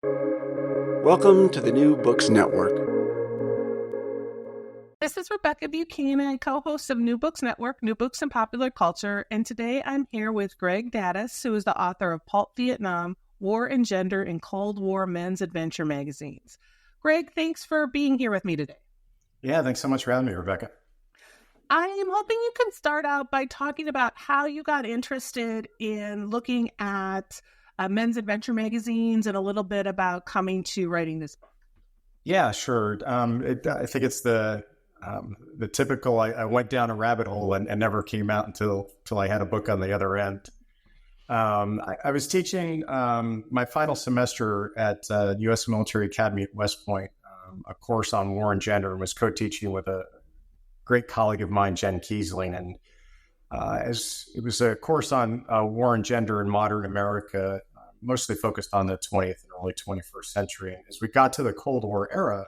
Welcome to the New Books Network. This is Rebecca Buchanan, co-host of New Books Network, New Books in Popular Culture, and today I'm here with Greg Daddis, who is the author of Pulp Vietnam, War and Gender in Cold War Men's Adventure Magazines. Greg, thanks for being here with me today. Yeah, thanks so much for having me, Rebecca. I am hoping you can start out by talking about how you got interested in looking at men's adventure magazines and a little bit about coming to writing this book. Yeah, sure. I think it's the typical, I went down a rabbit hole and never came out until I had a book on the other end. I was teaching my final semester at U.S. Military Academy at West Point, a course on war and gender, and was co-teaching with a great colleague of mine, Jen Kiesling. And as it was a course on war and gender in modern America, mostly focused on the 20th and early 21st century. And as we got to the Cold War era,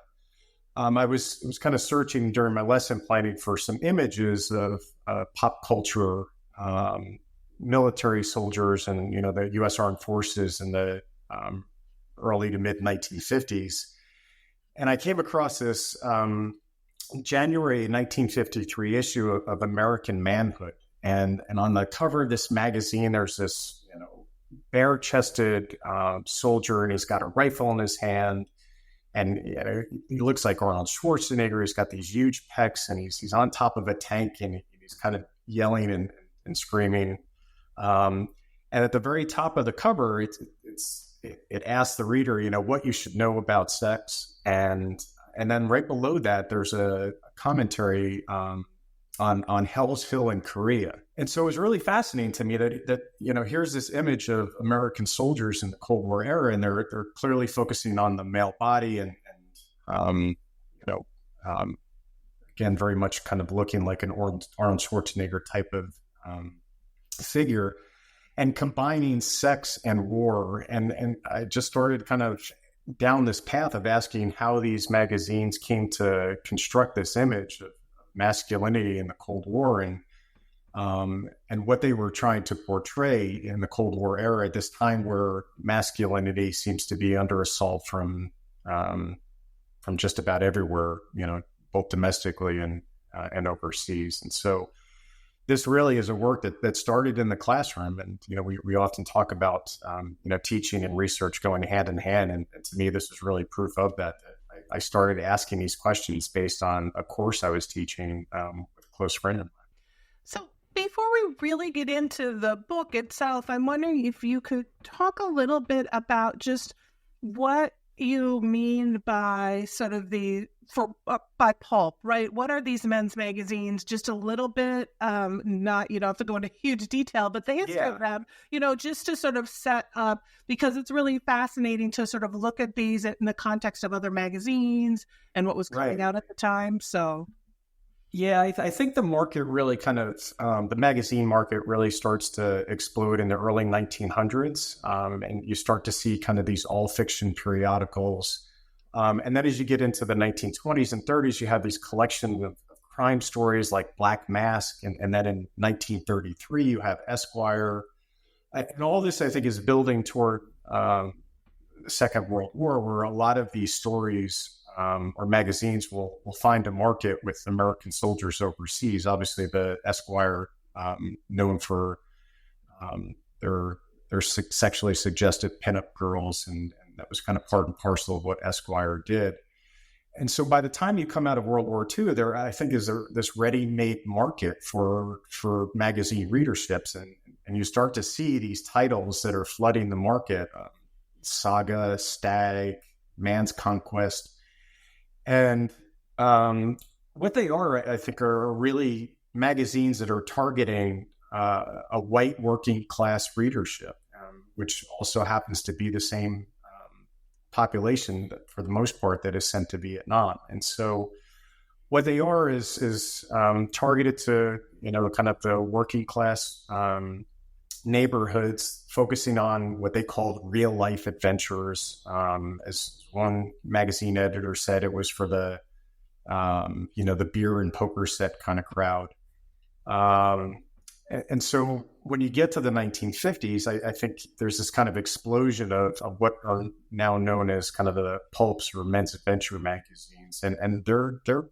I was kind of searching during my lesson planning for some images of pop culture, military soldiers, and the U.S. Armed Forces in the early to mid 1950s. And I came across this January 1953 issue of American Manhood, and on the cover of this magazine, there's this bare-chested soldier, and he's got a rifle in his hand. And he looks like Arnold Schwarzenegger. He's got these huge pecs, and he's on top of a tank, and he's kind of yelling and screaming. And at the very top of the cover, it asks the reader, what you should know about sex. And then right below that, there's a commentary on Hell's Hill in Korea. And so it was really fascinating to me that here's this image of American soldiers in the Cold War era, and they're clearly focusing on the male body and again, very much kind of looking like an Arnold Schwarzenegger type of figure, and combining sex and war. And I just started kind of down this path of asking how these magazines came to construct this image of masculinity in the Cold War, and what they were trying to portray in the Cold War era at this time where masculinity seems to be under assault from just about everywhere, both domestically and overseas. And so this really is a work that started in the classroom. And, we often talk about, teaching and research going hand in hand. And to me, this is really proof of that. I started asking these questions based on a course I was teaching with a close friend of mine. So before we really get into the book itself, I'm wondering if you could talk a little bit about just what you mean by sort of by pulp, right? What are these men's magazines? Just a little bit, not, you don't have to go into huge detail, but the history of them, just to sort of set up, because it's really fascinating to sort of look at these in the context of other magazines and what was coming out at the time. So. Yeah, I think the market really the magazine market really starts to explode in the early 1900s. And you start to see kind of these all-fiction periodicals. And then as you get into the 1920s and 30s, you have these collections of crime stories like Black Mask. And then in 1933, you have Esquire. And all this, I think, is building toward the Second World War, where a lot of these stories or magazines will find a market with American soldiers overseas. Obviously, the Esquire, known for their sexually suggestive pinup girls, and that was kind of part and parcel of what Esquire did. And so by the time you come out of World War II, there, I think, is this ready-made market for magazine readerships. And you start to see these titles that are flooding the market, Saga, Stag, Man's Conquest. And what they are, I think, are really magazines that are targeting a white working class readership, which also happens to be the same population that, for the most part, that is sent to Vietnam. And so what they are is targeted to, kind of the working class neighborhoods, focusing on what they called real life adventurers. As one magazine editor said, it was for the beer and poker set kind of crowd. And so when you get to the 1950s, I think there's this kind of explosion of what are now known as kind of the pulps or men's adventure magazines. And they're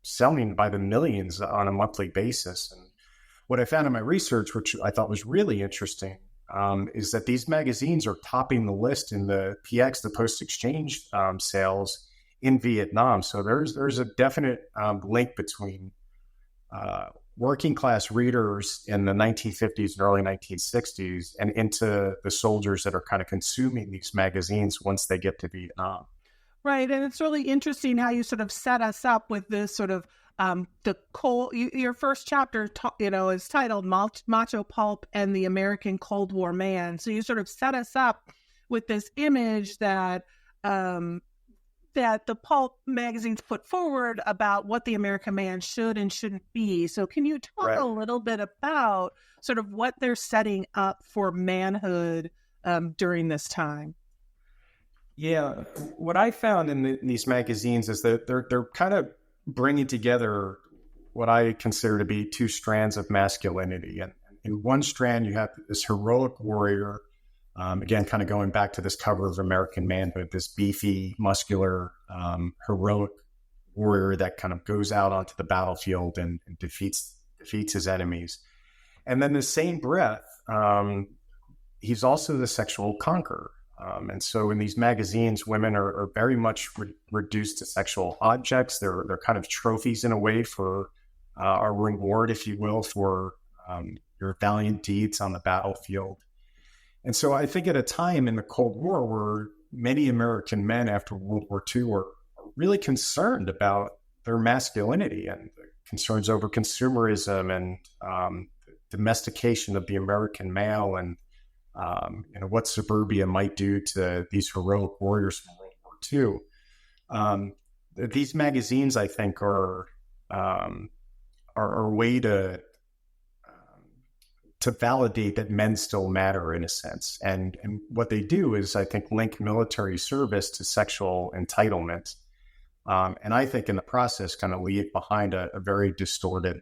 selling by the millions on a monthly basis. And what I found in my research, which I thought was really interesting, is that these magazines are topping the list in the PX, the post-exchange sales in Vietnam. So there's a definite link between working class readers in the 1950s and early 1960s and into the soldiers that are kind of consuming these magazines once they get to Vietnam. Right. And it's really interesting how you sort of set us up with this sort of your first chapter, is titled Macho Pulp and the American Cold War Man. So you sort of set us up with this image that that the pulp magazines put forward about what the American man should and shouldn't be. So can you talk a little bit about sort of what they're setting up for manhood during this time? Yeah, what I found in these magazines is that they're kind of bringing together what I consider to be two strands of masculinity. And in one strand, you have this heroic warrior, again, kind of going back to this cover of American Manhood, this beefy, muscular, heroic warrior that kind of goes out onto the battlefield and defeats his enemies. And then the same breath, he's also the sexual conqueror. And so in these magazines, women are very much reduced to sexual objects. They're kind of trophies in a way for a reward, if you will, for your valiant deeds on the battlefield. And so I think at a time in the Cold War where many American men after World War II were really concerned about their masculinity and concerns over consumerism and domestication of the American male and what suburbia might do to these heroic warriors from World War II. These magazines, I think, are a way to validate that men still matter in a sense. And what they do is, I think, link military service to sexual entitlement. And I think in the process kind of leave behind a very distorted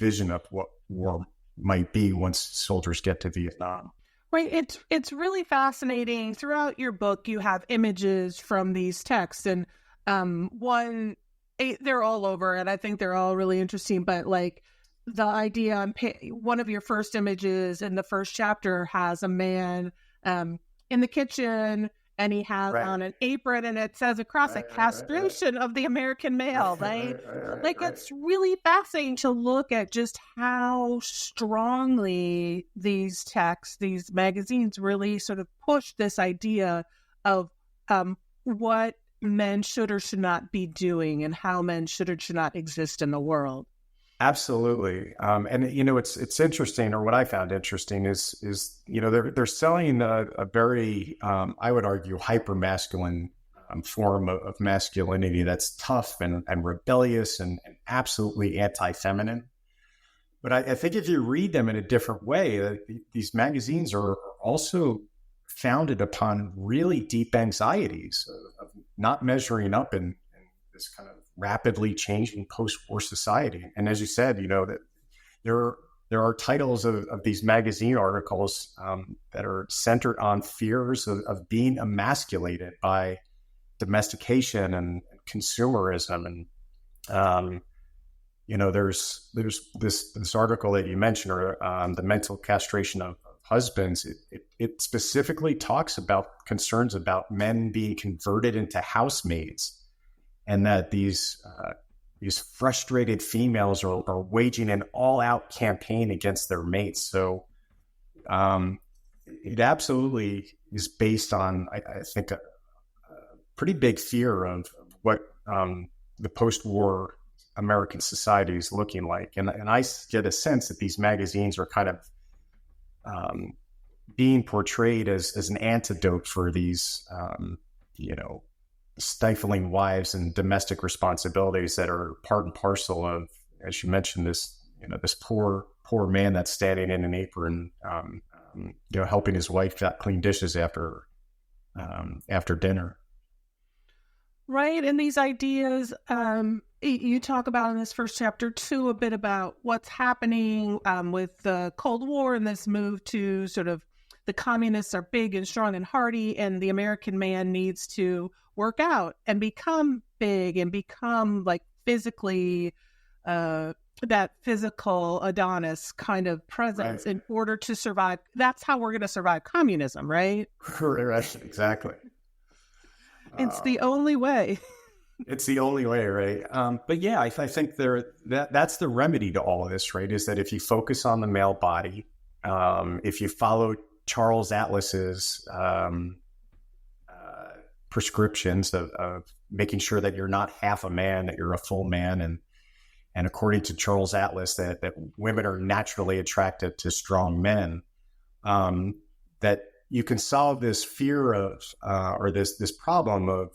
vision of what war might be once soldiers get to Vietnam. Right. It's really fascinating. Throughout your book, you have images from these texts, and they're all over, and I think they're all really interesting. But like the idea on one of your first images in the first chapter has a man in the kitchen, and he has on an apron, and it says across a castration of the American male, right? It's really fascinating to look at just how strongly these texts, these magazines really sort of push this idea of what men should or should not be doing and how men should or should not exist in the world. Absolutely. And, it's interesting, or what I found interesting is they're selling a very, I would argue, hyper-masculine form of masculinity that's tough and rebellious and absolutely anti-feminine. But I think if you read them in a different way, these magazines are also founded upon really deep anxieties of not measuring up in this kind of rapidly changing post-war society. And as you said, that there are titles of these magazine articles that are centered on fears of being emasculated by domestication and consumerism. And there's this article that you mentioned, or the mental castration of husbands. It specifically talks about concerns about men being converted into housemaids, and that these frustrated females are waging an all-out campaign against their mates. So it absolutely is based on, I think, a pretty big fear of what the post-war American society is looking like. And I get a sense that these magazines are kind of being portrayed as an antidote for these, stifling wives and domestic responsibilities that are part and parcel of, as you mentioned, this poor man that's standing in an apron, helping his wife clean dishes after dinner. Right. And these ideas, you talk about in this first chapter too, a bit about what's happening with the Cold War and this move to sort of the communists are big and strong and hardy, and the American man needs to work out and become big and become like physically, that physical Adonis kind of presence in order to survive. That's how we're going to survive communism, right? Right, exactly. It's the only way. It's the only way, right? But yeah, I think that's the remedy to all of this, right? Is that if you focus on the male body, if you follow Charles Atlas's prescriptions of making sure that you're not half a man, that you're a full man, and according to Charles Atlas, that women are naturally attracted to strong men, that you can solve this fear of or this problem of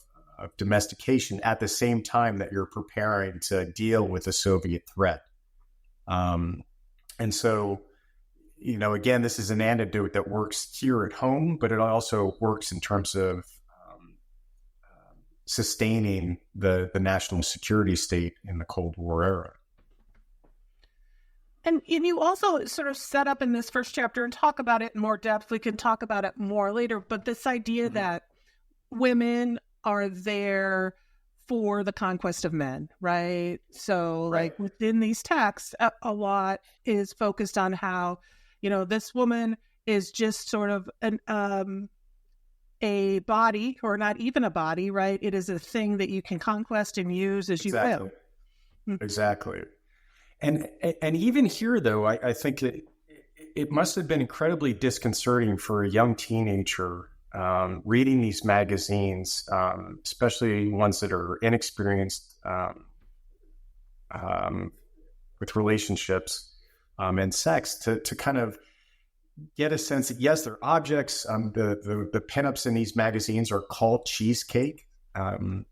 domestication at the same time that you're preparing to deal with the Soviet threat. And so, again, this is an antidote that works here at home, but it also works in terms of sustaining the national security state in the Cold War era. And you also sort of set up in this first chapter and talk about it in more depth. We can talk about it more later, but this idea that women are there for the conquest of men, right? So like within these texts, a lot is focused on how, this woman is just sort of a body, or not even a body, right? It is a thing that you can conquest and use as you will. Exactly. And even here, though, I think that it must have been incredibly disconcerting for a young teenager reading these magazines, especially ones that are inexperienced with relationships and sex, to kind of get a sense that, yes, they're objects. The pinups in these magazines are called cheesecake. And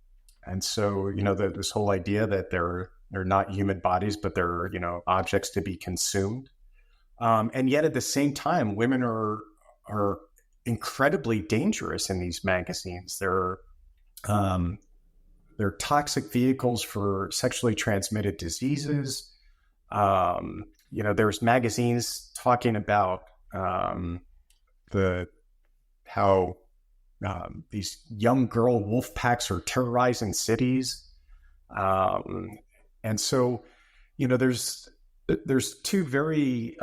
so, this whole idea that they're not human bodies, but they're, objects to be consumed. And yet at the same time, women are incredibly dangerous in these magazines. They're toxic vehicles for sexually transmitted diseases. There's magazines talking about how these young girl wolf packs are terrorizing cities. And so, there's two very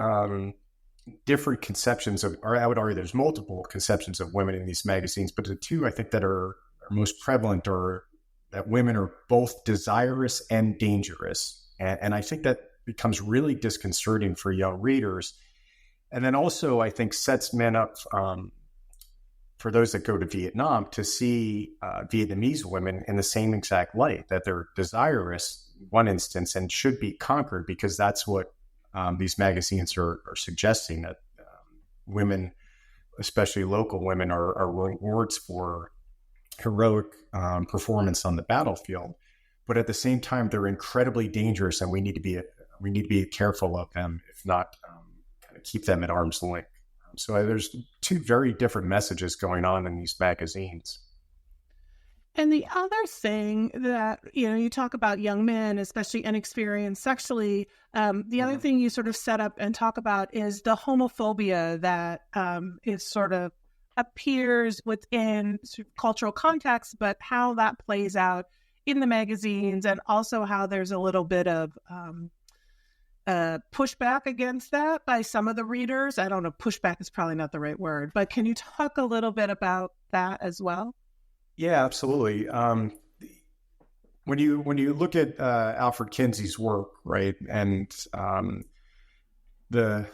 different conceptions of, or I would argue there's multiple conceptions of women in these magazines, but the two I think that are most prevalent are that women are both desirous and dangerous. And I think that becomes really disconcerting for young readers. And then also, I think, sets men up for those that go to Vietnam to see Vietnamese women in the same exact light, that they're desirous in one instance and should be conquered, because that's what these magazines are suggesting, that women, especially local women, are rewards for heroic performance on the battlefield. But at the same time, they're incredibly dangerous, and we need to be careful of them, if not kind of keep them at arm's length. So there's two very different messages going on in these magazines. And the other thing that, you talk about young men, especially inexperienced sexually, the other thing you sort of set up and talk about is the homophobia that is sort of appears within cultural context, but how that plays out in the magazines, and also how there's a little bit of pushback against that by some of the readers. I don't know, pushback is probably not the right word, but can you talk a little bit about that as well? Yeah, absolutely. When you look at Alfred Kinsey's work, right, and the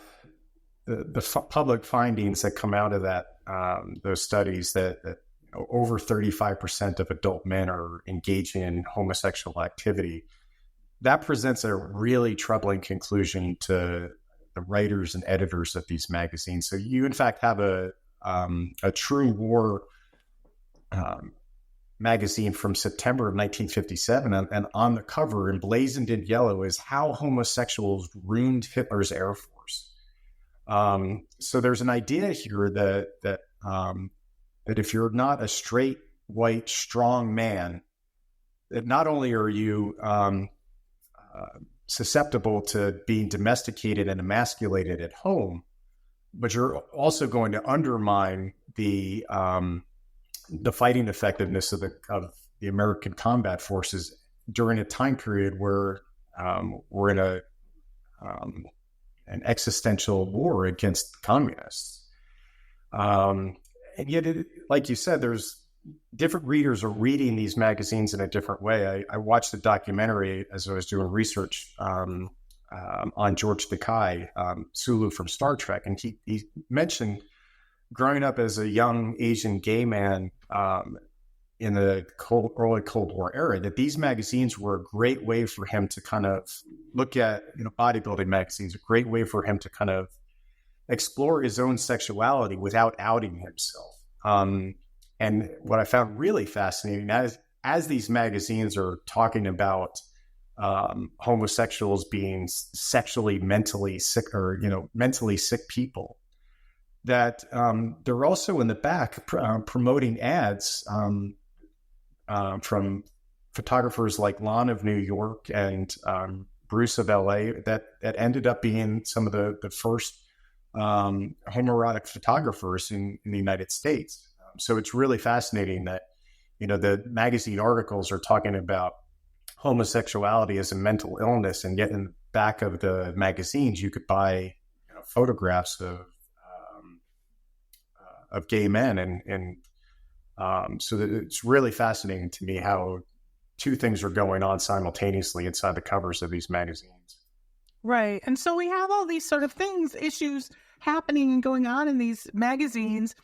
public findings that come out of that those studies that over 35% of adult men are engaging in homosexual activity, that presents a really troubling conclusion to the writers and editors of these magazines. So you, in fact, have a true war magazine from September of 1957, and on the cover, emblazoned in yellow, is how homosexuals ruined Hitler's Air Force. So there's an idea here that if you're not a straight, white, strong man, that not only are you susceptible to being domesticated and emasculated at home, but you're also going to undermine the fighting effectiveness of the American combat forces during a time period where we're in an existential war against communists. And yet, like you said, there's different readers are reading these magazines in a different way. I watched a documentary as I was doing research on George Takei, Sulu from Star Trek, and he mentioned growing up as a young Asian gay man in the early Cold War era, that these magazines were a great way for him to kind of look at, bodybuilding magazines, a great way for him to kind of explore his own sexuality without outing himself. And what I found really fascinating as these magazines are talking about homosexuals being sexually, mentally sick, or mentally sick people, that they're also in the back promoting ads from photographers like Lon of New York and Bruce of LA that ended up being some of the first homoerotic photographers in the United States. So it's really fascinating that, the magazine articles are talking about homosexuality as a mental illness, and yet in the back of the magazines, you could buy photographs of gay men. And so that it's really fascinating to me how two things are going on simultaneously inside the covers of these magazines. Right. And so we have all these sort of issues happening and going on in these magazines.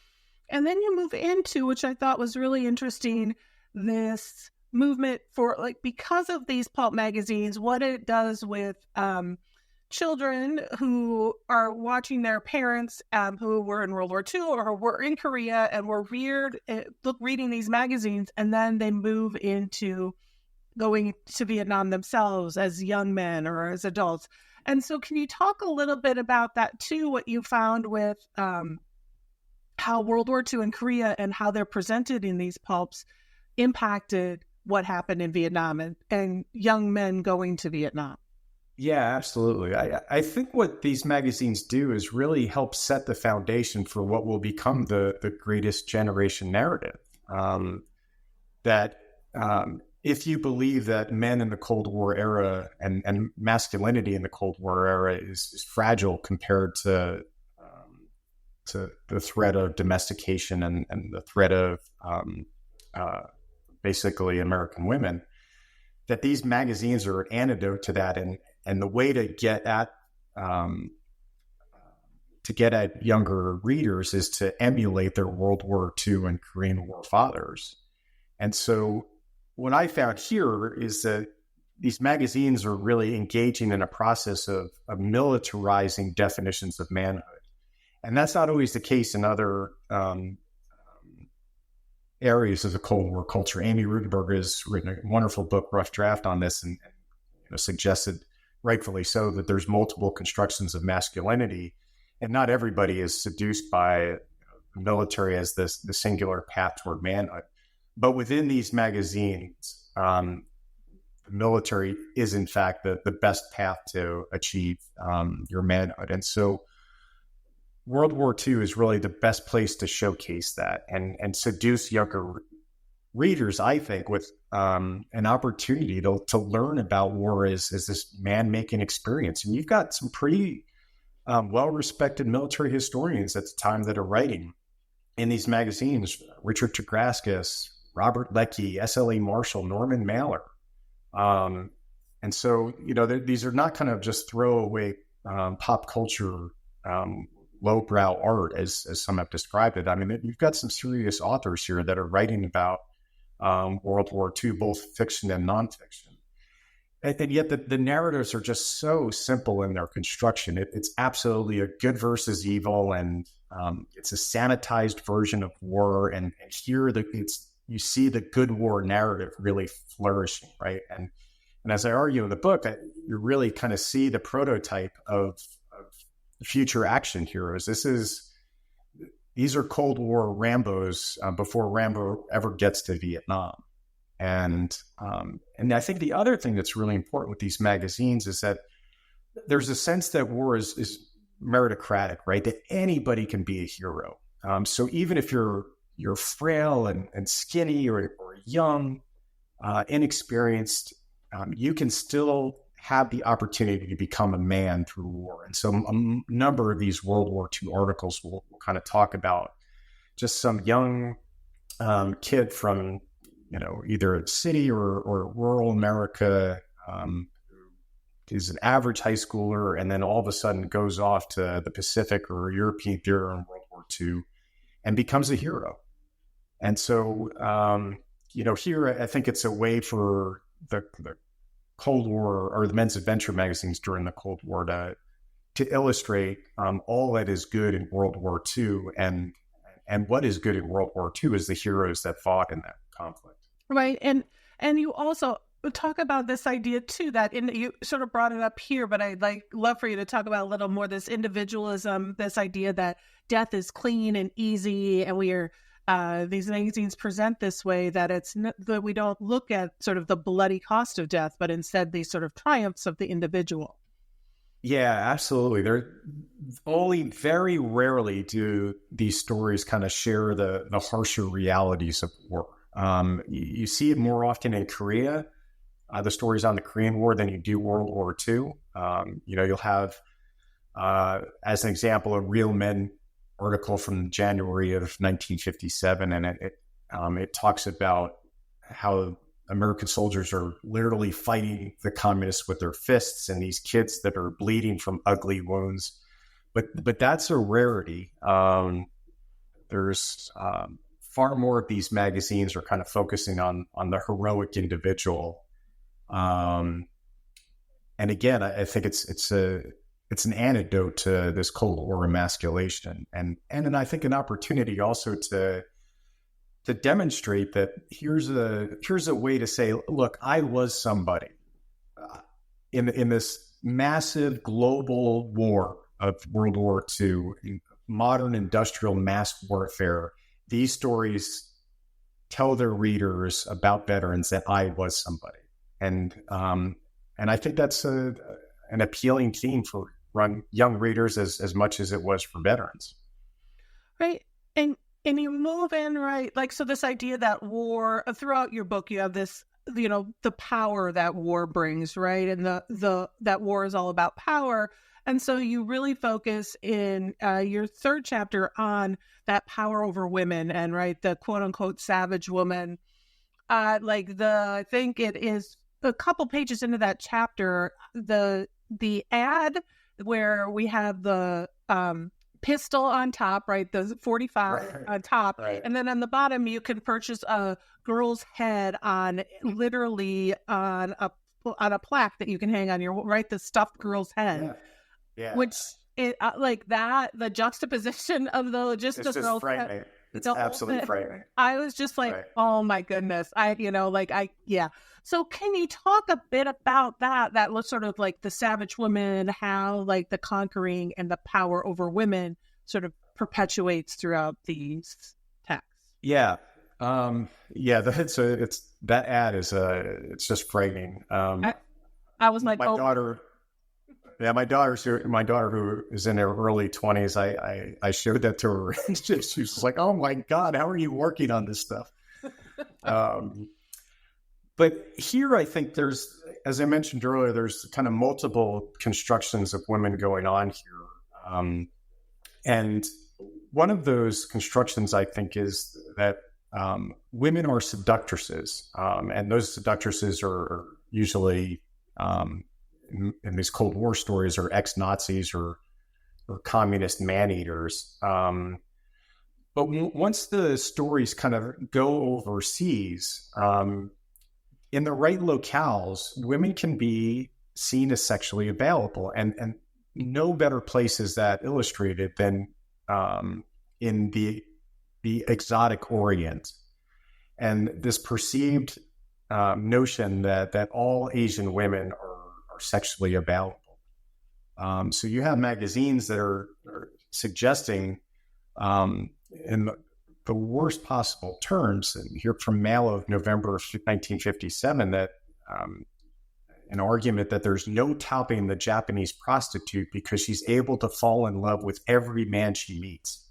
And then you move into, which I thought was really interesting, this movement for, because of these pulp magazines, what it does with children who are watching their parents who were in World War II or were in Korea and were reading these magazines, and then they move into going to Vietnam themselves as young men or as adults. And so can you talk a little bit about that too, what you found with how World War II and Korea and how they're presented in these pulps impacted what happened in Vietnam and young men going to Vietnam? Yeah, absolutely. I think what these magazines do is really help set the foundation for what will become the greatest generation narrative. If you believe that men in the Cold War era and masculinity in the Cold War era is fragile compared to the threat of domestication and the threat of basically American women, that these magazines are an antidote to that. And the way to get at younger readers is to emulate their World War II and Korean War fathers. And so what I found here is that these magazines are really engaging in a process of militarizing definitions of manhood. And that's not always the case in other areas of the Cold War culture. Amy Rudenberg has written a wonderful book, Rough Draft, on this, and suggested, rightfully so, that there's multiple constructions of masculinity, and not everybody is seduced by the military as the singular path toward manhood. But within these magazines, the military is in fact the best path to achieve your manhood. And so World War II is really the best place to showcase that and seduce younger readers, I think, with an opportunity to learn about war as this man-making experience. And you've got some pretty well-respected military historians at the time that are writing in these magazines: Richard Tagraskis, Robert Leckie, S.L.E. Marshall, Norman Mailer. And so, these are not kind of just throwaway pop culture lowbrow art, as some have described it. I mean, you've got some serious authors here that are writing about World War II, both fiction and nonfiction. And yet the narratives are just so simple in their construction. It's absolutely a good versus evil, and it's a sanitized version of war. And here you see the good war narrative really flourishing, right? And as I argue in the book, you really kind of see the prototype of future action heroes. These are Cold War Rambos before Rambo ever gets to Vietnam. And I think the other thing that's really important with these magazines is that there's a sense that war is meritocratic, right? That anybody can be a hero. So even if you're frail and skinny or young, inexperienced, you can still have the opportunity to become a man through war. And so a number of these World War II articles will kind of talk about just some young kid from, either a city or rural America, is an average high schooler, and then all of a sudden goes off to the Pacific or European theater in World War II and becomes a hero. And so, here I think it's a way for the Cold War or the men's adventure magazines during the Cold War to illustrate all that is good in World War II, and what is good in World War II is the heroes that fought in that conflict. Right, and you also talk about this idea too that you sort of brought it up here, but I'd love for you to talk about a little more this individualism, this idea that death is clean and easy, and we are these magazines present this way that it's that we don't look at sort of the bloody cost of death, but instead these sort of triumphs of the individual. Yeah, absolutely. They're only very rarely do these stories kind of share the harsher realities of war. You see it more often in Korea, the stories on the Korean War, than you do World War II. You'll have, as an example, a Real Men article from January of 1957, and it talks about how American soldiers are literally fighting the communists with their fists, and these kids that are bleeding from ugly wounds. But that's a rarity. There's far more of these magazines are kind of focusing on the heroic individual. And again, I think it's an antidote to this Cold War emasculation, and then I think an opportunity also to demonstrate that here's a way to say, look, I was somebody in this massive global war of World War II, modern industrial mass warfare. These stories tell their readers about veterans that I was somebody, and I think that's an appealing theme for young readers as much as it was for veterans. Right. And you move in, right? So this idea that war, throughout your book, you have this, the power that war brings, right? And that war is all about power. And so you really focus in your third chapter on that power over women and, right, the quote unquote savage woman. I think it is a couple pages into that chapter, the ad where we have the pistol on top, right? The 45 on top. Right. And then on the bottom, you can purchase a girl's head literally on a plaque that you can hang on the stuffed girl's head. Yeah. Which it the juxtaposition of the girl's head. It's absolutely frightening. I was just oh my goodness. So can you talk a bit about that was sort of the savage woman, how the conquering and the power over women sort of perpetuates throughout these texts? Yeah. That ad is it's just frightening. I was like, my daughter. Yeah, my daughter who is in her early 20s, I showed that to her, and she was like, "Oh my God, how are you working on this stuff?" But here, I think there's, as I mentioned earlier, there's kind of multiple constructions of women going on here, and one of those constructions, I think, is that women are seductresses, and those seductresses are usually in these Cold War stories are ex-Nazis or communist man-eaters. But once the stories kind of go overseas, in the right locales, women can be seen as sexually available. And no better place is that illustrated than in the exotic Orient. And this perceived notion that all Asian women are sexually available. So you have magazines that are suggesting in the worst possible terms. And here from Mail of November of 1957, that an argument that there's no topping the Japanese prostitute because she's able to fall in love with every man she meets.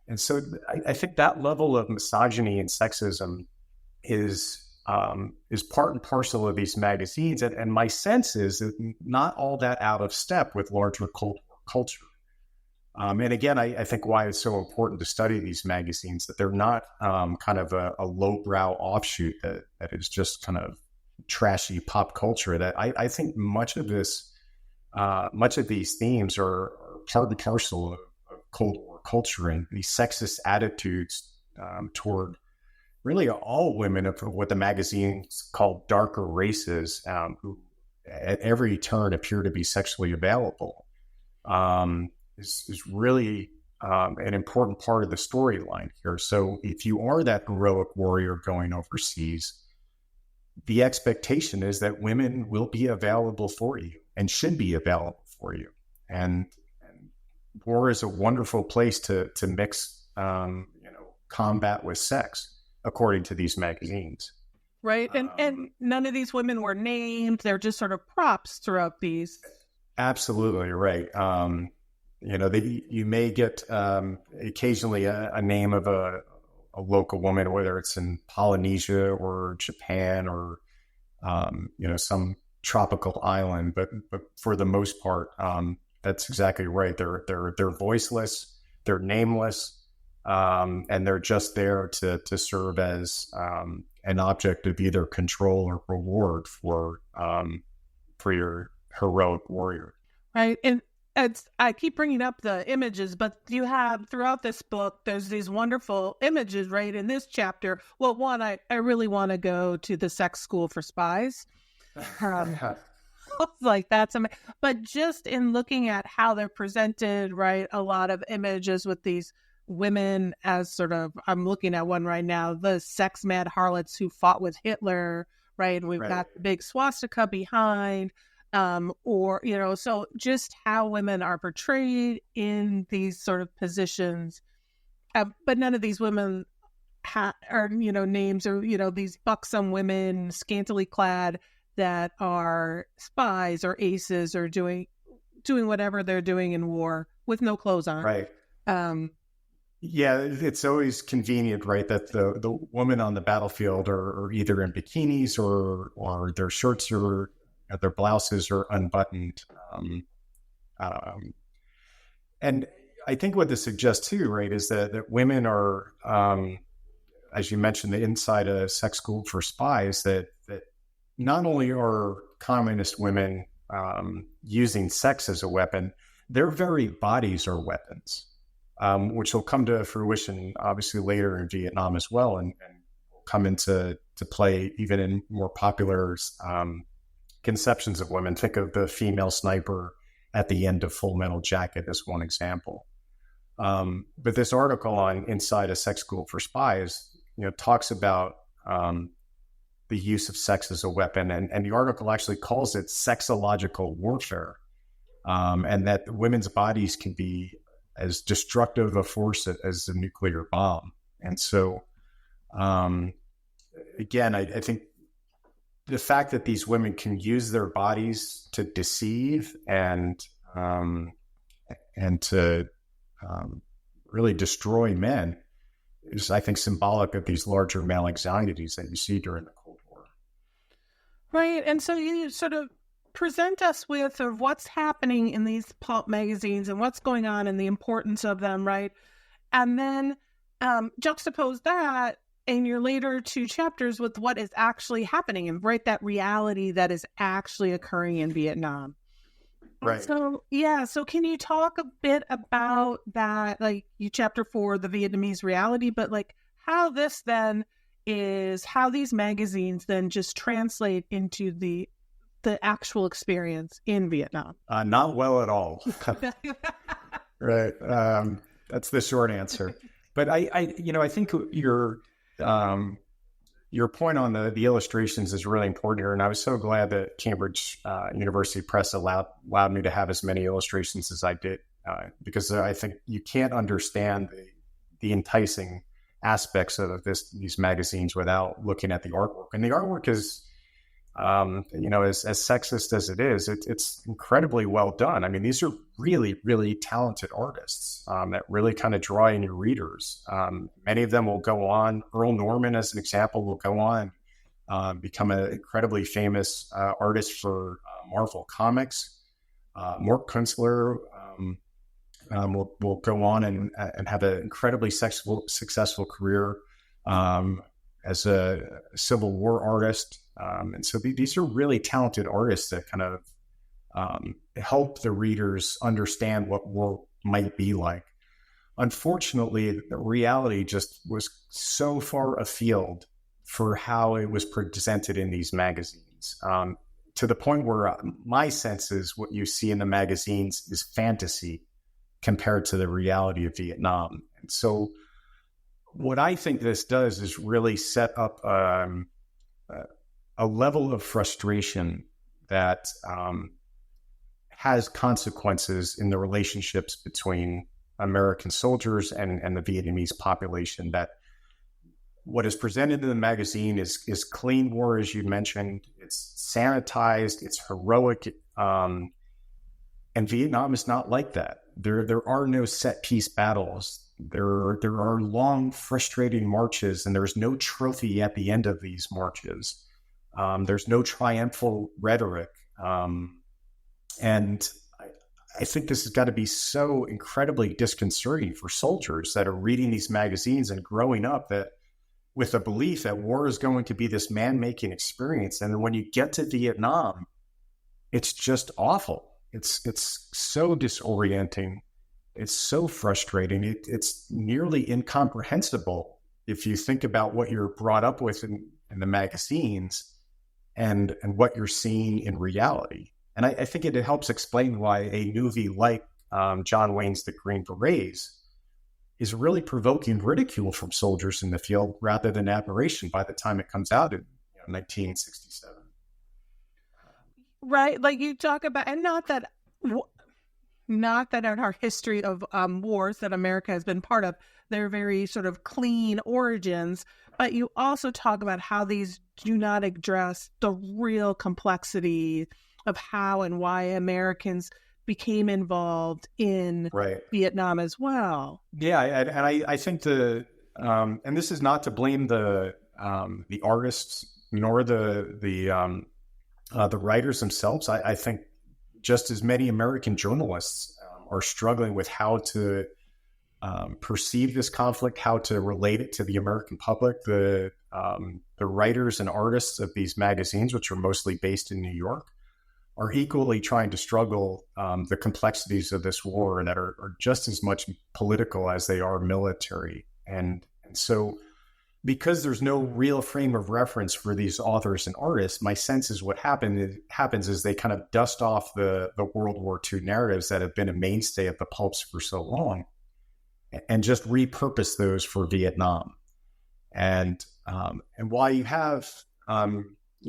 And so I think that level of misogyny and sexism is part and parcel of these magazines. And my sense is that not all that out of step with larger Cold War culture. And again, I think why it's so important to study these magazines, that they're not kind of a lowbrow offshoot that is just kind of trashy pop culture. That I think much of these themes are part and parcel of Cold War culture and these sexist attitudes toward really all women of what the magazines called darker races, who at every turn appear to be sexually available, is really an important part of the storyline here. So if you are that heroic warrior going overseas, the expectation is that women will be available for you and should be available for you. And war is a wonderful place to mix, combat with sex, according to these magazines. Right. And none of these women were named. They're just sort of props throughout these. Absolutely right. You may get occasionally a name of a local woman, whether it's in Polynesia or Japan or, some tropical island. But for the most part, that's exactly right. They're voiceless, they're nameless, and they're just there to serve as an object of either control or reward for your heroic warrior. Right. And I keep bringing up the images, but you have throughout this book, there's these wonderful images, right? In this chapter, well, one, I really want to go to the sex school for spies. Like that's amazing. But just in looking at how they're presented, right? A lot of images with these women as sort of, I'm looking at one right now, the sex mad harlots who fought with Hitler, right? And we've got the big swastika behind. So just how women are portrayed in these sort of positions, but none of these women are names or, these buxom women, scantily clad, that are spies or aces or doing whatever they're doing in war with no clothes on. Right. Yeah, it's always convenient, right, that the women on the battlefield are either in bikinis or their shirts or their blouses are unbuttoned. And I think what this suggests too, right, is that women are, as you mentioned, the inside a sex school for spies, that not only are communist women using sex as a weapon, their very bodies are weapons, which will come to fruition obviously later in Vietnam as well, and will come into play even in more popular conceptions of women. Think of the female sniper at the end of Full Metal Jacket as one example. But this article on Inside a Sex School for Spies, talks about the use of sex as a weapon, and the article actually calls it sexological warfare, and that women's bodies can be as destructive a force as a nuclear bomb. And so, again, I think the fact that these women can use their bodies to deceive and to really destroy men is, I think, symbolic of these larger male anxieties that you see during the Cold War. Right. And so you sort of present us with what's happening in these pulp magazines and what's going on and the importance of them, right? And then juxtapose that in your later two chapters with what is actually happening and that reality that is actually occurring in Vietnam. Right. So can you talk a bit about that, like chapter 4, the Vietnamese reality, but like how this then is, how these magazines then just translate into the actual experience in Vietnam? Not well at all. Right. That's the short answer. But I think your point on the illustrations is really important here. And I was so glad that Cambridge University Press allowed me to have as many illustrations as I did, because I think you can't understand the enticing aspects of these magazines without looking at the artwork. And the artwork is, as sexist as it is, it's incredibly well done. I mean, these are really, really talented artists that really kind of draw in your readers. Many of them will go on. Earl Norman, as an example, will go on, become an incredibly famous artist for Marvel Comics. Mort Kunstler will go on and have an incredibly successful career as a Civil War artist. And so these are really talented artists that kind of help the readers understand what war might be like. Unfortunately, the reality just was so far afield for how it was presented in these magazines, to the point where my sense is what you see in the magazines is fantasy compared to the reality of Vietnam. And so what I think this does is really set up a level of frustration that has consequences in the relationships between American soldiers and the Vietnamese population. That what is presented in the magazine is clean war, as you mentioned. It's sanitized, it's heroic, and Vietnam is not like that. There are no set piece battles. There are long, frustrating marches, and there's no trophy at the end of these marches. There's no triumphal rhetoric. And I think this has got to be so incredibly disconcerting for soldiers that are reading these magazines and growing up that with the belief that war is going to be this man-making experience. And then when you get to Vietnam, it's just awful. It's so disorienting. It's so frustrating. It's nearly incomprehensible if you think about what you're brought up with in the magazines and what you're seeing in reality. And I think it helps explain why a movie like John Wayne's The Green Berets is really provoking ridicule from soldiers in the field rather than admiration by the time it comes out in 1967. Right, like you talk about, and not that in our history of wars that America has been part of, they're very sort of clean origins, but you also talk about how these do not address the real complexity of how and why Americans became involved in Vietnam as well. Yeah, and I think and this is not to blame the artists nor the writers themselves. I think just as many American journalists are struggling with how to perceive this conflict, how to relate it to the American public. The writers and artists of these magazines, which are mostly based in New York, are equally trying to struggle the complexities of this war that are just as much political as they are military. And so because there's no real frame of reference for these authors and artists, my sense is what happens is they kind of dust off the World War II narratives that have been a mainstay of the pulps for so long and just repurpose those for Vietnam. And while you have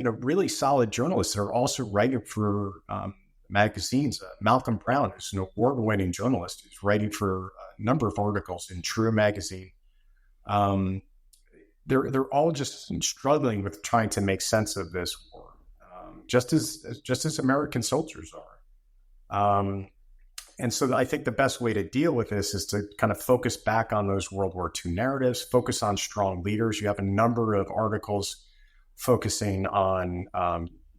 really solid journalists that are also writing for magazines, Malcolm Brown, who's an award-winning journalist, who's writing for a number of articles in True magazine. They're all just struggling with trying to make sense of this war, just as American soldiers are. And so I think the best way to deal with this is to kind of focus back on those World War II narratives, focus on strong leaders. You have a number of articles focusing on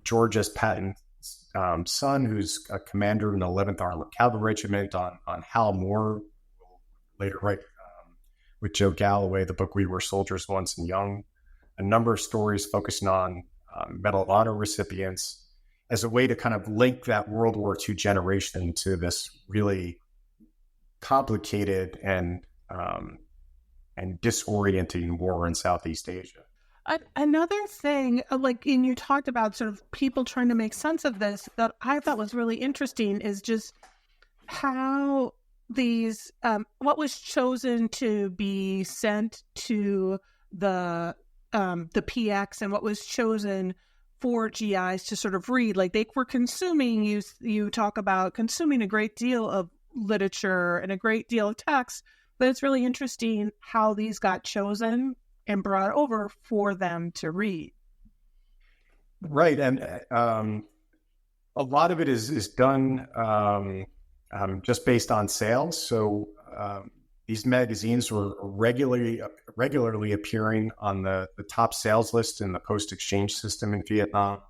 George S. Patton's son, who's a commander in the 11th Armored Cavalry Regiment, on Hal Moore, later write with Joe Galloway, the book We Were Soldiers Once and Young. A number of stories focusing on Medal of Honor recipients as a way to kind of link that World War II generation to this really complicated and disorienting war in Southeast Asia. Another thing, and you talked about sort of people trying to make sense of this, that I thought was really interesting is just how these, what was chosen to be sent to the PX and what was chosen for GIs to sort of read. Like they were consuming, you talk about consuming a great deal of literature and a great deal of text, But it's really interesting how these got chosen and brought over for them to read. Right. And a lot of it is done just based on sales. So these magazines were regularly appearing on the top sales list in the post-exchange system in Vietnam.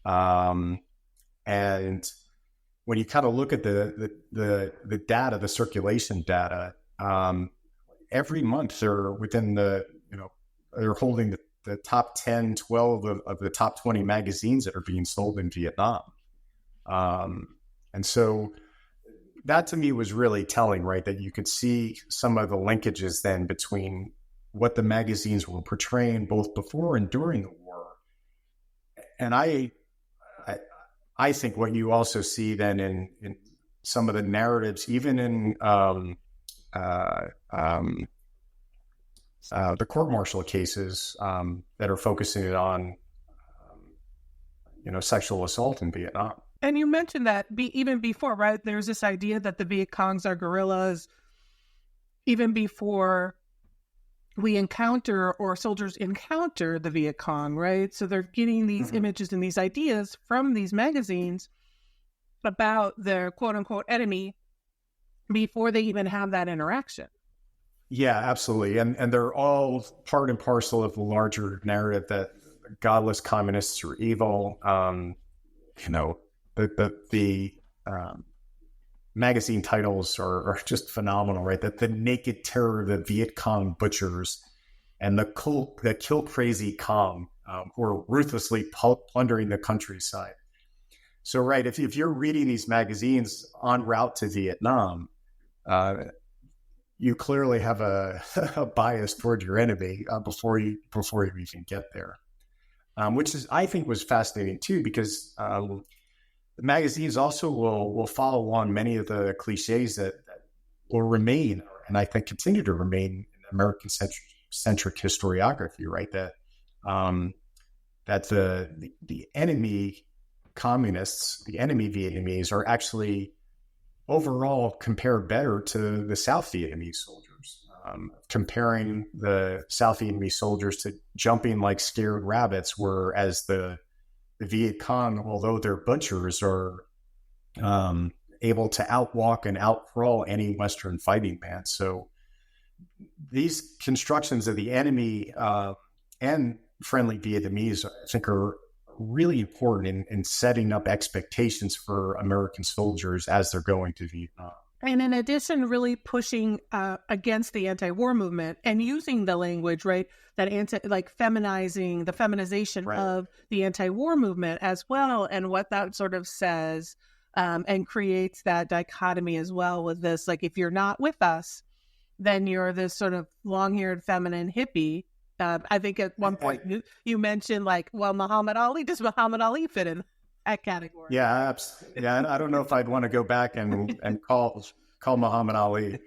And when you kind of look at the data, the circulation data, every month they're within they're holding the top 10, 12 of the top 20 magazines that are being sold in Vietnam. And so that to me was really telling, right? That you could see some of the linkages then between what the magazines were portraying both before and during the war. And I think what you also see then in some of the narratives, even in the court-martial cases that are focusing on, sexual assault in Vietnam. And you mentioned that even before, right? There's this idea that the Viet Congs are guerrillas even before we encounter or soldiers encounter the Viet Cong, right? So they're getting these images and these ideas from these magazines about their quote-unquote enemy before they even have that interaction. Yeah, absolutely. And they're all part and parcel of the larger narrative that godless communists are evil. The magazine titles are just phenomenal, right? That the naked terror of the Viet Cong butchers and the kill crazy Cong who are ruthlessly plundering the countryside. So, right, if you're reading these magazines en route to Vietnam, you clearly have a bias toward your enemy before you even get there, which I think was fascinating too, because the magazines also will follow on many of the cliches that will remain, and I think continue to remain in American centric historiography, right? That the enemy communists, the enemy Vietnamese, are actually overall compare better to the South Vietnamese soldiers. Comparing the South Vietnamese soldiers to jumping like scared rabbits, whereas the Viet Cong, although they're butchers, are able to outwalk and outcrawl any Western fighting man. So these constructions of the enemy and friendly Vietnamese, I think, are really important in setting up expectations for American soldiers as they're going to Vietnam. And in addition, really pushing against the anti-war movement and using the language, right, that feminizing the feminization Right. of the anti-war movement as well, and what that sort of says, and creates that dichotomy as well with this, like, if you're not with us, then you're this sort of long-haired feminine hippie. I think at one point you mentioned, like, well, does Muhammad Ali fit in that category? Yeah, yeah. I don't know if I'd want to go back and call Muhammad Ali,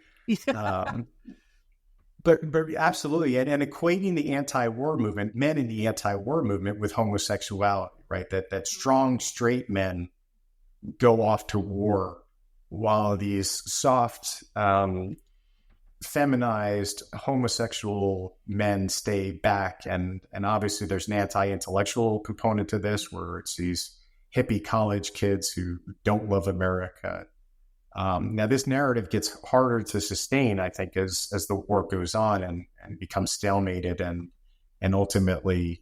but absolutely, and equating the anti-war movement, men in the anti-war movement, with homosexuality, right? That strong straight men go off to war, while these soft, feminized homosexual men stay back, and obviously there's an anti-intellectual component to this, where it's these hippie college kids who don't love America. Now, this narrative gets harder to sustain, I think, as the war goes on and becomes stalemated, and ultimately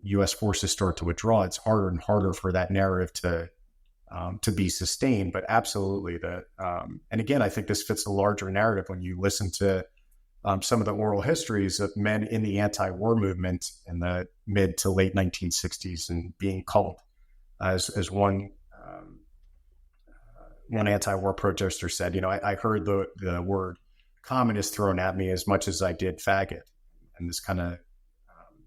U.S. forces start to withdraw. It's harder and harder for that narrative to be sustained. But absolutely, and again, I think this fits a larger narrative when you listen to some of the oral histories of men in the anti-war movement in the mid to late 1960s, and being called, as one anti-war protester said, I heard the word communist thrown at me as much as I did faggot, and this kind of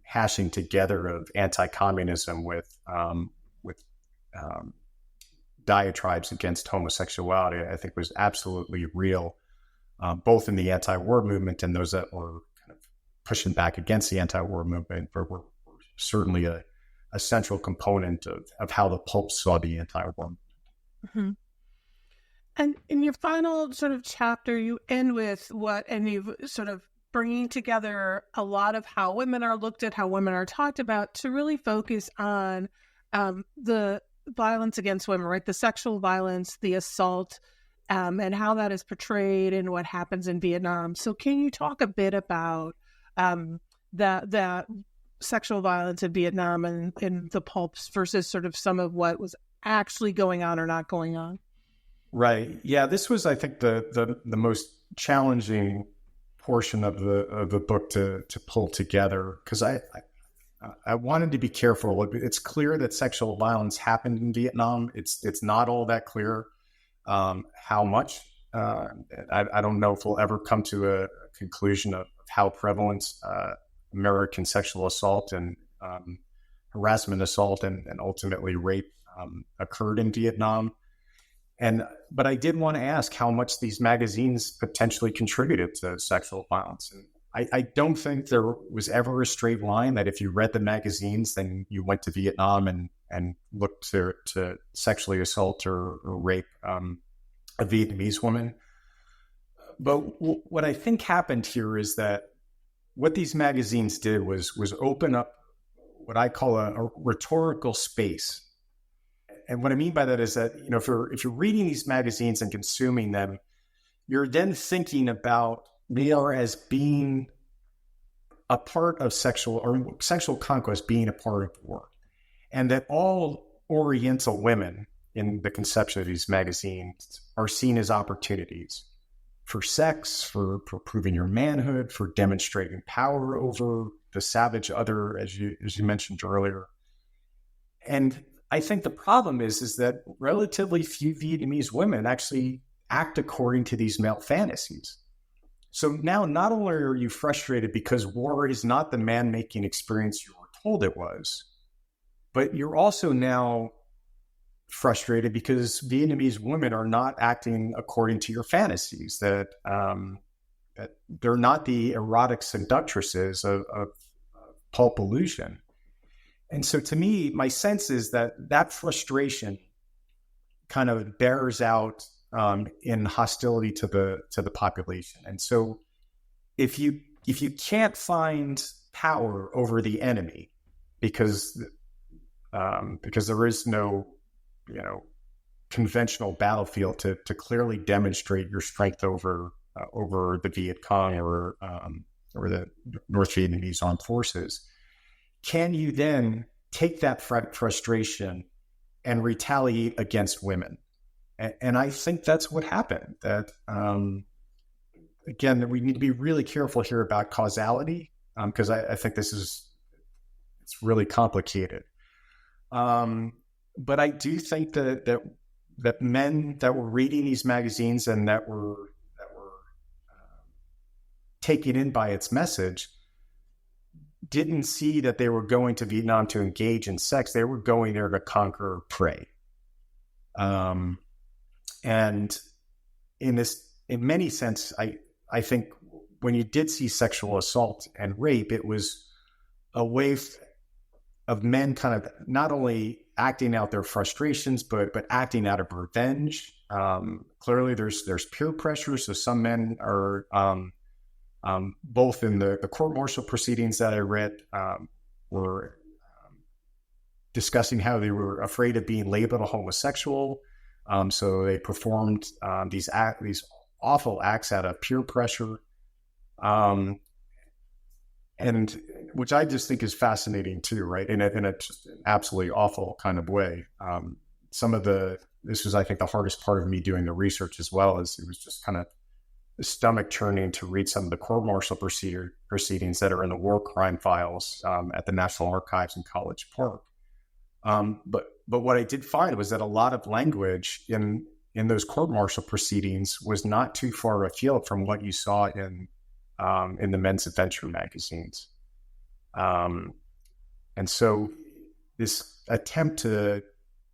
hashing together of anti-communism with diatribes against homosexuality, I think was absolutely real, both in the anti-war movement and those that were kind of pushing back against the anti-war movement, but were certainly a central component of how the pulp saw the anti-war movement. Mm-hmm. And in your final sort of chapter, you end with and you've sort of bringing together a lot of how women are looked at, how women are talked about, to really focus on the violence against women, right? The sexual violence, the assault, and how that is portrayed and what happens in Vietnam. So can you talk a bit about that sexual violence in Vietnam and in the pulps versus sort of some of what was actually going on or not going on? Right. Yeah. This was, I think, the most challenging portion of the book to pull together, because I wanted to be careful. It's clear that sexual violence happened in Vietnam. It's not all that clear how much. I don't know if we'll ever come to a conclusion of how prevalent American sexual assault and harassment assault and ultimately rape occurred in Vietnam. But I did want to ask how much these magazines potentially contributed to sexual violence. And I don't think there was ever a straight line that if you read the magazines, then you went to Vietnam and looked to sexually assault or rape a Vietnamese woman. But what I think happened here is that what these magazines did was open up what I call a rhetorical space. And what I mean by that is that, if you're reading these magazines and consuming them, you're then thinking about male as being a part of sexual conquest, being a part of war. And that all Oriental women in the conception of these magazines are seen as opportunities for sex, for proving your manhood, for demonstrating power over the savage other, as you mentioned earlier. And I think the problem is that relatively few Vietnamese women actually act according to these male fantasies. So now not only are you frustrated because war is not the man-making experience you were told it was, but you're also now frustrated because Vietnamese women are not acting according to your fantasies, that they're not the erotic seductresses of pulp illusion. And so to me, my sense is that frustration kind of bears out in hostility to the population. And so if you can't find power over the enemy because there is no conventional battlefield to clearly demonstrate your strength over the Viet Cong or the North Vietnamese armed forces, can you then take that frustration and retaliate against women? And I think that's what happened. That again, we need to be really careful here about causality, because I think it's really complicated. But I do think that men that were reading these magazines and that were taken in by its message didn't see that they were going to Vietnam to engage in sex. They were going there to conquer prey. And in many sense, I think when you did see sexual assault and rape, it was a way of men kind of not only acting out their frustrations, but acting out of revenge. Clearly, there's peer pressure. So some men are both in the court-martial proceedings that I read were discussing how they were afraid of being labeled a homosexual. So they performed these awful acts out of peer pressure, and which I just think is fascinating too, right? In a just absolutely awful kind of way. This was, I think, the hardest part of me doing the research as well, as it was just kind of stomach churning to read some of the court-martial proceedings that are in the war crime files at the National Archives in College Park. But what I did find was that a lot of language in those court-martial proceedings was not too far afield from what you saw in the men's adventure magazines. And so this attempt to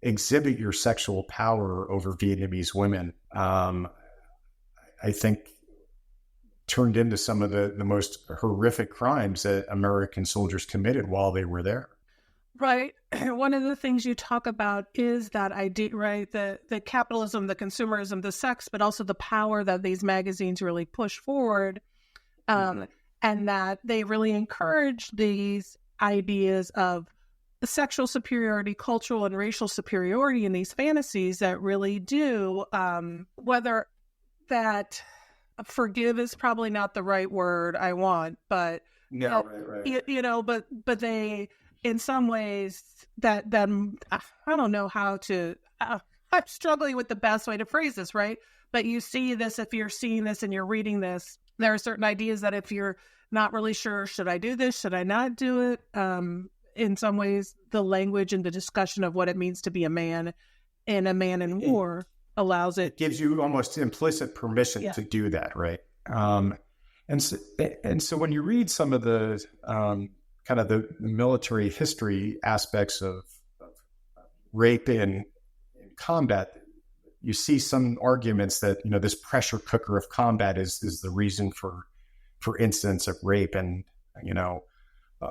exhibit your sexual power over Vietnamese women, I think, turned into some of the most horrific crimes that American soldiers committed while they were there. Right. One of the things you talk about is that idea, right? The capitalism, the consumerism, the sex, but also the power that these magazines really push forward. And that they really encourage these ideas of sexual superiority, cultural and racial superiority in these fantasies that really do, whether that forgive is probably not the right word I want, but No, right. but they, in some ways, that I don't know how to. I'm struggling with the best way to phrase this, right? But you see this, if you're seeing this and you're reading this, there are certain ideas that if you're not really sure, should I do this? Should I not do it? In some ways, the language and the discussion of what it means to be a man in war allows it. Gives you almost implicit permission to do that, right? And so when you read some of the kind of the military history aspects of rape in combat, you see some arguments that, this pressure cooker of combat is the reason for incidents of rape, and,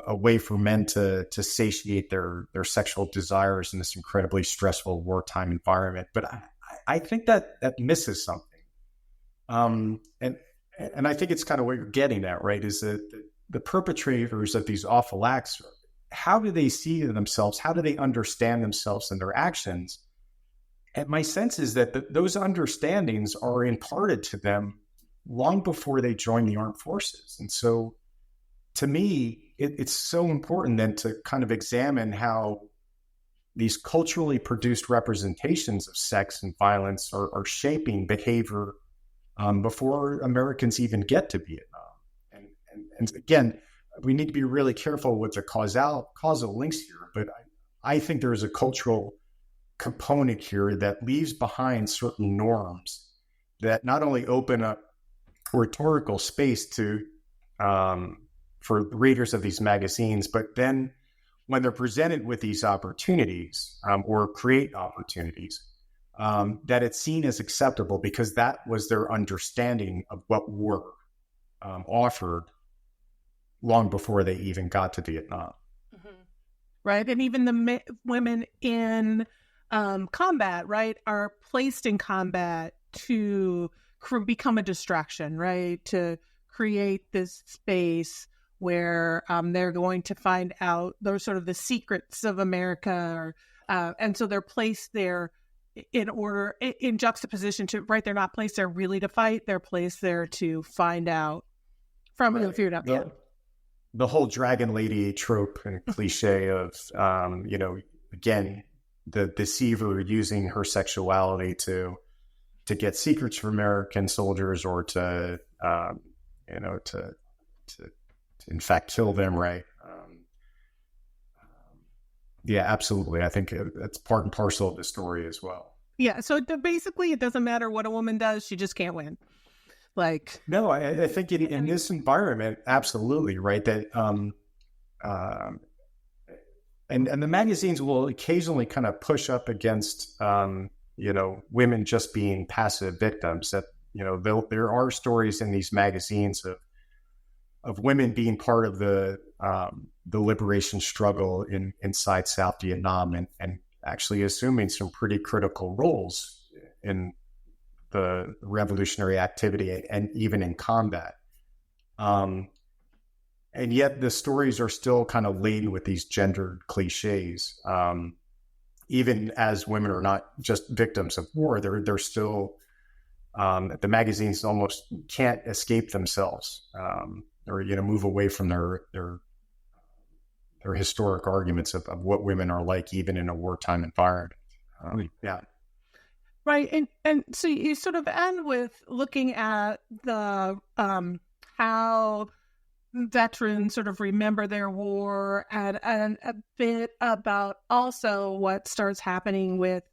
a way for men to satiate their sexual desires in this incredibly stressful wartime environment. But I think that misses something. And I think it's kind of what you're getting at, right? Is that the perpetrators of these awful acts, how do they see themselves? How do they understand themselves and their actions? And my sense is that those understandings are imparted to them long before they join the armed forces. And so to me, it's so important then to kind of examine how these culturally produced representations of sex and violence are shaping behavior before Americans even get to Vietnam. And again, we need to be really careful with the causal links here, but I think there is a cultural component here that leaves behind certain norms that not only open up rhetorical space to for readers of these magazines, but then when they're presented with these opportunities or create opportunities, that it's seen as acceptable because that was their understanding of what war offered long before they even got to Vietnam. Mm-hmm. Right. And even the women in combat, right, are placed in combat to become a distraction, right, to create this space where they're going to find out those sort of the secrets of America, and so they're placed there in juxtaposition to, right, they're not placed there really to fight, they're placed there to find out from who feared up. The whole dragon lady trope and cliche of, again, the deceiver using her sexuality to get secrets from American soldiers or to in fact kill them, right? Yeah, absolutely. I think that's part and parcel of the story as well. Yeah, so basically it doesn't matter what a woman does, she just can't win. No, I think in this environment, absolutely, right? That and the magazines will occasionally kind of push up against women just being passive victims. That there are stories in these magazines of women being part of the liberation struggle inside South Vietnam and actually assuming some pretty critical roles in the revolutionary activity and even in combat. And yet the stories are still kind of laden with these gendered cliches. Even as women are not just victims of war, they're still, the magazines almost can't escape themselves or move away from their historic arguments of what women are like, even in a wartime environment. Yeah. Right. And so you sort of end with looking at the how veterans sort of remember their war and a bit about also what starts happening with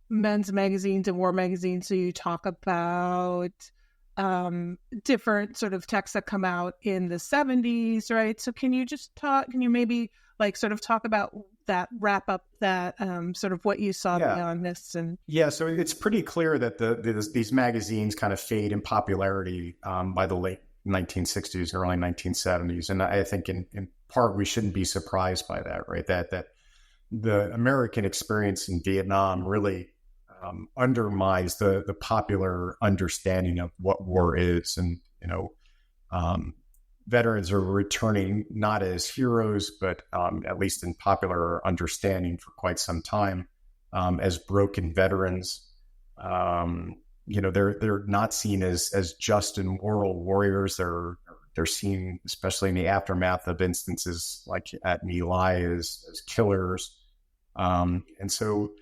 men's magazines and war magazines. So you talk about different sort of texts that come out in the 70s, right? So can you maybe sort of talk about that, wrap up that sort of what you saw beyond this? So it's pretty clear that these magazines kind of fade in popularity by the late 1960s, early 1970s. And I think in part, we shouldn't be surprised by that, right? That the American experience in Vietnam really undermines the popular understanding of what war is. And, veterans are returning not as heroes, but at least in popular understanding for quite some time, as broken veterans. They're not seen as just and moral warriors. They're seen, especially in the aftermath of instances like at My Lai, as killers. And so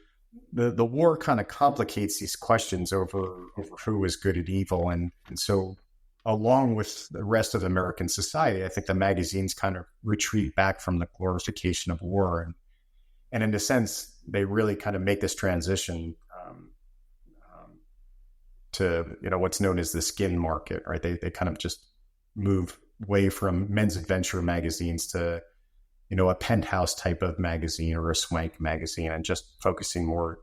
the war kind of complicates these questions over who is good and evil. And so along with the rest of American society, I think the magazines kind of retreat back from the glorification of war. And in a sense, they really kind of make this transition to, what's known as the skin market, right? They kind of just move away from men's adventure magazines to, a penthouse type of magazine or a swank magazine, and just focusing more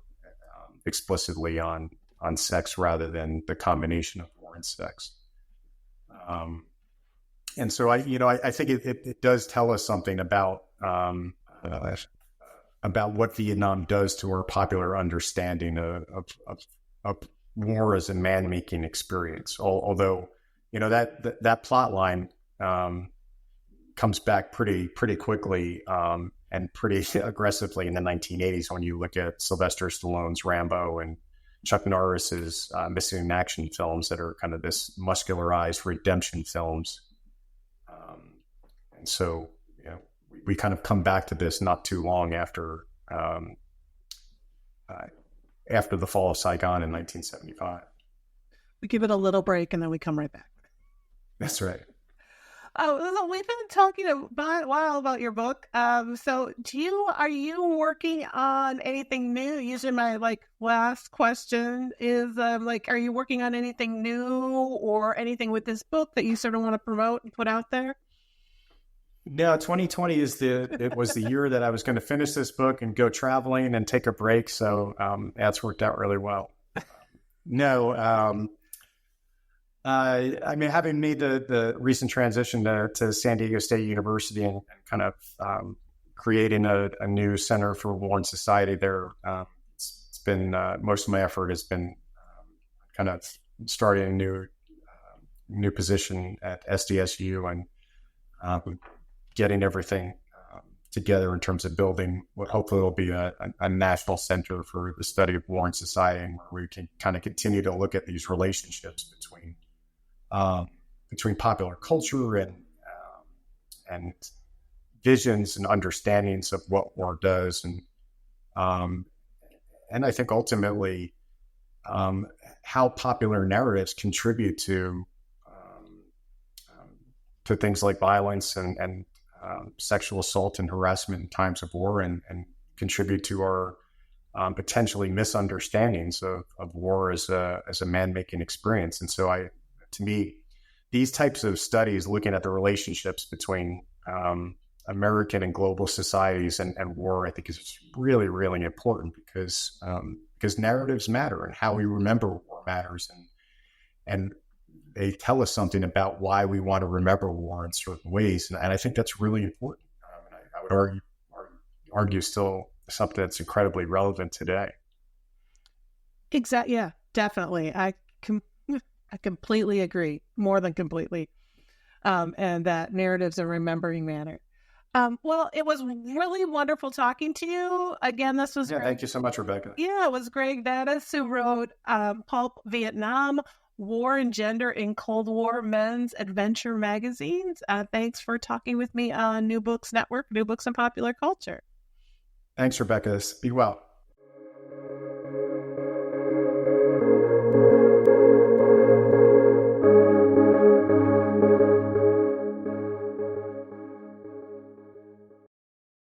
explicitly on sex rather than the combination of war and sex. And so I think it does tell us something about what Vietnam does to our popular understanding of war as a man-making experience. Although, that plot line comes back pretty quickly and pretty aggressively in the 1980s when you look at Sylvester Stallone's Rambo and Chuck Norris's Missing in Action films that are kind of this muscularized redemption films. And so, we kind of come back to this not too long after the fall of Saigon in 1975. We give it a little break and then we come right back. That's right. Oh, we've been talking a while about your book. So are you working on anything new? Usually my last question is are you working on anything new or anything with this book that you sort of want to promote and put out there? No, 2020 it was the year that I was going to finish this book and go traveling and take a break. So that's worked out really well. No, having made the recent transition to San Diego State University and kind of creating a new Center for War and Society there, it's been most of my effort has been kind of starting a new position at SDSU and getting everything together in terms of building what hopefully will be a national center for the study of war and society, and where we can kind of continue to look at these relationships between popular culture and visions and understandings of what war does, and I think ultimately how popular narratives contribute to things like violence and sexual assault and harassment in times of war, and contribute to our potentially misunderstandings of war as a man-making experience. And so to me, these types of studies looking at the relationships between American and global societies and war, I think is really, really important because narratives matter and how we remember war matters, and they tell us something about why we want to remember war in certain ways. And I think that's really important. I would argue still something that's incredibly relevant today. Exactly. Yeah, definitely. I completely agree, more than completely. And that narratives and remembering matter. Well, it was really wonderful talking to you. Again, this was... Thank you so much, Rebecca. Yeah, it was Greg Daddis who wrote Pulp Vietnam, War and Gender in Cold War Men's Adventure Magazines. Thanks for talking with me on New Books Network, New Books and Popular Culture. Thanks, Rebecca. Be well.